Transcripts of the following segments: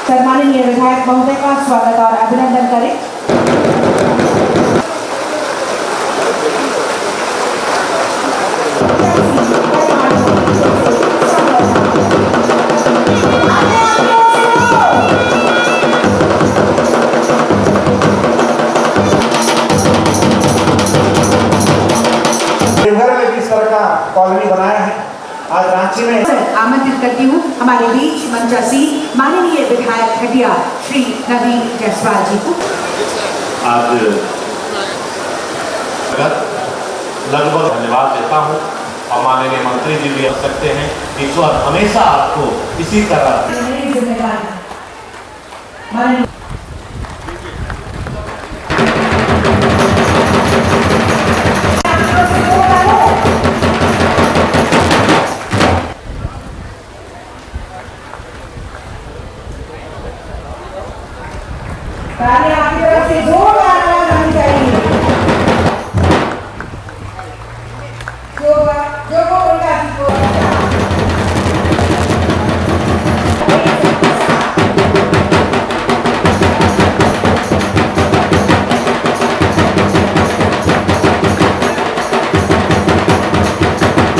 सम्माननीय विधायक महोदय का स्वागत और अभिनंदन करें। देवघर में जिस तरह का कॉलोनी बनाया है, आज रांची में आमंत्रित करती हूँ हमारे बीच मंचासी माननीय विधायक खटिया श्री नवीन जायसवाल जी को। आज लगभग धन्यवाद देता हूँ और माननीय मंत्री जी भी कर सकते हैं। ईश्वर हमेशा आपको इसी तरह आपकी तरफ से जोरदार आवाज आनी चाहिए।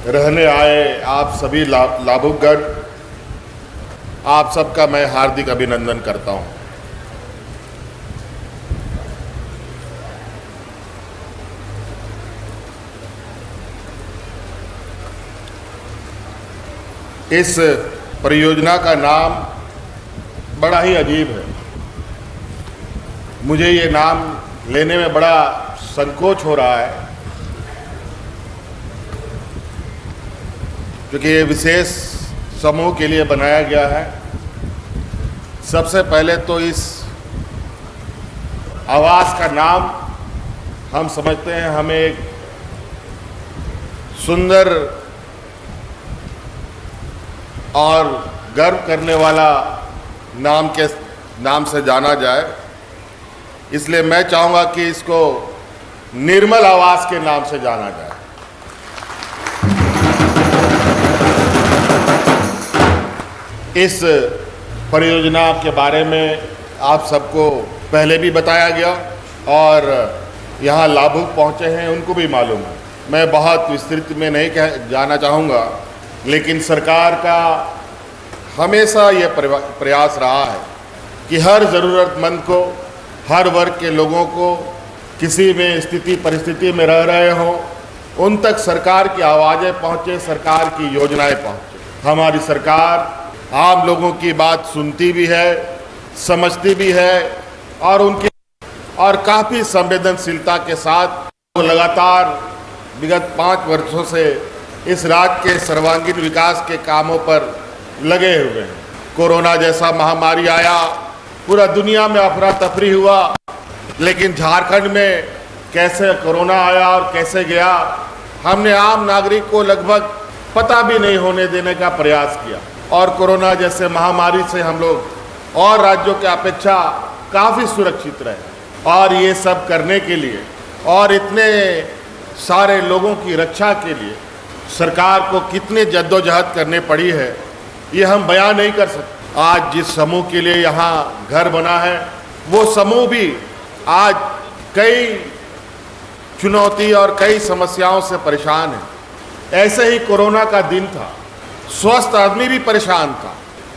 जो रहने आए आप सभी लाभुकगण, आप सबका मैं हार्दिक अभिनंदन करता हूं। इस परियोजना का नाम बड़ा ही अजीब है। मुझे ये नाम लेने में बड़ा संकोच हो रहा है, क्योंकि ये विशेष समूह के लिए बनाया गया है। सबसे पहले तो इस आवास का नाम हम समझते हैं हमें एक सुंदर और गर्व करने वाला नाम से जाना जाए, इसलिए मैं चाहूँगा कि इसको निर्मल आवास के नाम से जाना जाए। इस परियोजना के बारे में आप सबको पहले भी बताया गया और यहाँ लाभुक पहुँचे हैं उनको भी मालूम है। मैं बहुत विस्तृत में नहीं जाना चाहूँगा, लेकिन सरकार का हमेशा ये प्रयास रहा है कि हर ज़रूरतमंद को, हर वर्ग के लोगों को, किसी में स्थिति परिस्थिति में रह रहे हों, उन तक सरकार की आवाज़ें पहुँचे, सरकार की योजनाएं पहुँचे। हमारी सरकार आम लोगों की बात सुनती भी है, समझती भी है और काफ़ी संवेदनशीलता के साथ वो लगातार विगत 5 वर्षों से इस राज्य के सर्वांगीण विकास के कामों पर लगे हुए हैं। कोरोना जैसा महामारी आया, पूरा दुनिया में अफरा तफरी हुआ, लेकिन झारखंड में कैसे कोरोना आया और कैसे गया, हमने आम नागरिक को लगभग पता भी नहीं होने देने का प्रयास किया और कोरोना जैसे महामारी से हम लोग और राज्यों की अपेक्षा काफ़ी सुरक्षित रहे। और ये सब करने के लिए और इतने सारे लोगों की रक्षा के लिए सरकार को कितने जद्दोजहद करने पड़ी है, ये हम बयान नहीं कर सकते। आज जिस समूह के लिए यहाँ घर बना है, वो समूह भी आज कई चुनौती और कई समस्याओं से परेशान है। ऐसे ही कोरोना का दिन था, स्वस्थ आदमी भी परेशान था,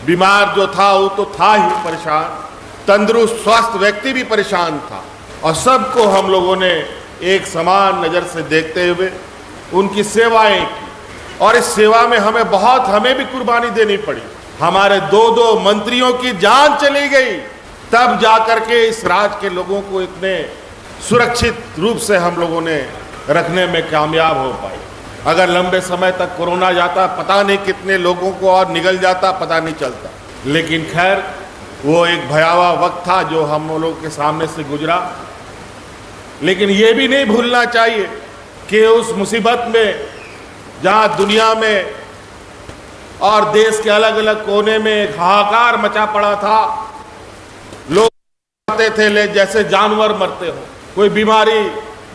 बीमार जो था वो तो था ही परेशान, तंदुरुस्त स्वस्थ व्यक्ति भी परेशान था, और सबको हम लोगों ने एक समान नज़र से देखते हुए उनकी सेवाएं की और इस सेवा में हमें भी कुर्बानी देनी पड़ी। हमारे दो मंत्रियों की जान चली गई, तब जाकर के इस राज्य के लोगों को इतने सुरक्षित रूप से हम लोगों ने रखने में कामयाब हो पाए। अगर लंबे समय तक कोरोना जाता, पता नहीं कितने लोगों को और निगल जाता, पता नहीं चलता। लेकिन खैर, वो एक भयावह वक्त था जो हम लोगों के सामने से गुजरा। लेकिन ये भी नहीं भूलना चाहिए कि उस मुसीबत में, जहाँ दुनिया में और देश के अलग अलग कोने में एक हाहाकार मचा पड़ा था, लोग मरते थे जैसे जानवर मरते हो। कोई बीमारी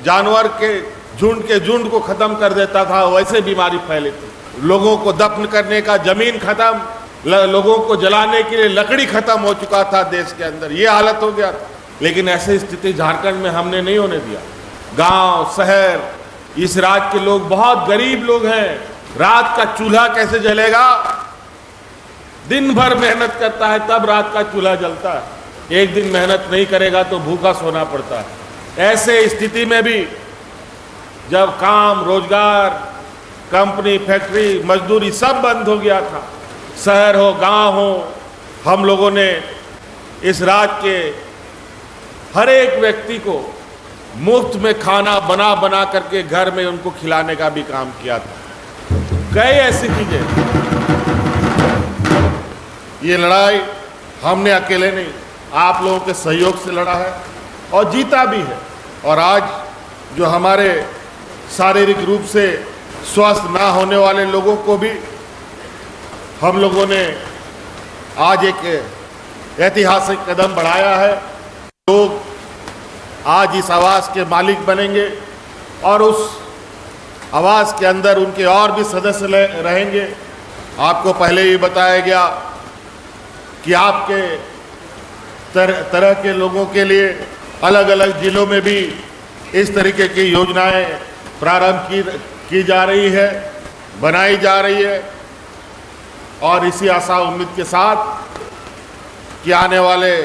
जानवर के झुंड को खत्म कर देता था, वैसे बीमारी फैली थी। लोगों को दफन करने का जमीन खत्म, लोगों को जलाने के लिए लकड़ी खत्म हो चुका था देश के अंदर, ये हालत हो गया था। लेकिन ऐसी स्थिति झारखंड में हमने नहीं होने दिया। गांव शहर, इस राज्य के लोग बहुत गरीब लोग हैं। रात का चूल्हा कैसे जलेगा? दिन भर मेहनत करता है तब रात का चूल्हा जलता है। एक दिन मेहनत नहीं करेगा तो भूखा सोना पड़ता है। ऐसे स्थिति में भी जब काम, रोजगार, कंपनी, फैक्ट्री, मजदूरी सब बंद हो गया था, शहर हो गांव हो, हम लोगों ने इस राज्य के हर एक व्यक्ति को मुफ्त में खाना बना करके घर में उनको खिलाने का भी काम किया था। कई ऐसी चीजें। ये लड़ाई हमने अकेले नहीं, आप लोगों के सहयोग से लड़ा है और जीता भी है। और आज जो हमारे शारीरिक रूप से स्वस्थ ना होने वाले लोगों को भी हम लोगों ने आज एक ऐतिहासिक कदम बढ़ाया है। लोग आज इस आवास के मालिक बनेंगे और उस आवास के अंदर उनके और भी सदस्य रहेंगे। आपको पहले ही बताया गया कि आपके तरह के लोगों के लिए अलग अलग जिलों में भी इस तरीके की योजनाएं प्रारंभ की जा रही है, बनाई जा रही है। और इसी आशा उम्मीद के साथ कि आने वाले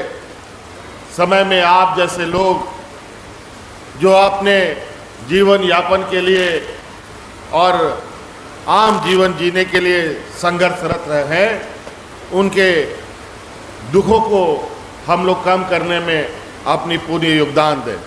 समय में आप जैसे लोग जो अपने जीवन यापन के लिए और आम जीवन जीने के लिए संघर्षरत हैं, उनके दुखों को हम लोग कम करने में अपनी पूरी योगदान दें।